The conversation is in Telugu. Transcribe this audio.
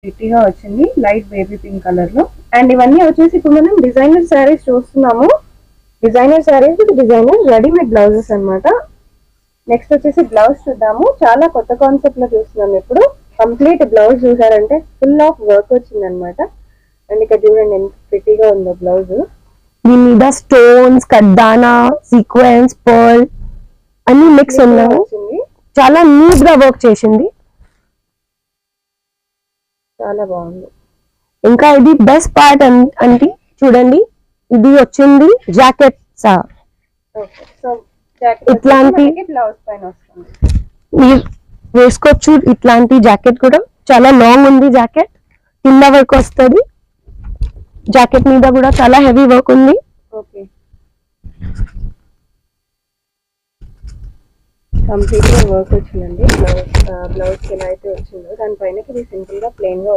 ప్రిటీగా వచ్చింది లైట్ బేబీ పింక్ కలర్ లో. అండ్ ఇవన్నీ వచ్చేసి ఇప్పుడు మనం డిజైనర్ శారీస్ చూస్తున్నాము. Designer saris with designer readymade blouses అన్నమాట. నెక్స్ట్ వచ్చేసి బ్లౌజ్ చూద్దాము. చాలా కొత్త కాన్సెప్ట్ లో చూస్తున్నాం ఇప్పుడు. కంప్లీట్ బ్లౌజ్ చూసారంటే ఫుల్ ఆఫ్ వర్క్ వచ్చింది అనమాట. అండ్ ఇక్కడ చూడండి ఎంత ప్రిటీగా ఉందో బ్లౌజ్. దీని మీద స్టోన్స్, కడ్డానా, సీక్వెన్స్, పర్ల్ అన్ని మిక్స్ ఉన్నాయి. చాలా నీట్ గా వర్క్ చేసింది. చాలా బాగుంది. ఇంకా ఇది బెస్ట్ పార్ట్ అంటే చూడండి, ఇది వచ్చింది జాకెట్ ఇట్లాంటి బ్లౌజ్ పైన వస్తుంది. మీరు వేసుకోవచ్చు. ఇట్లాంటి జాకెట్ కూడా చాలా లాంగ్ ఉంది. జాకెట్ కింద వర్క్ వస్తుంది. జాకెట్ మీద కూడా చాలా హెవీ వర్క్ ఉంది. ఓకే, కంప్లీట్ గా వర్క్ వచ్చిందండి. బ్లౌజ్ ఎలా అయితే వచ్చిందో దానిపైన ఇది సింపుల్ గా ప్లెయిన్ గా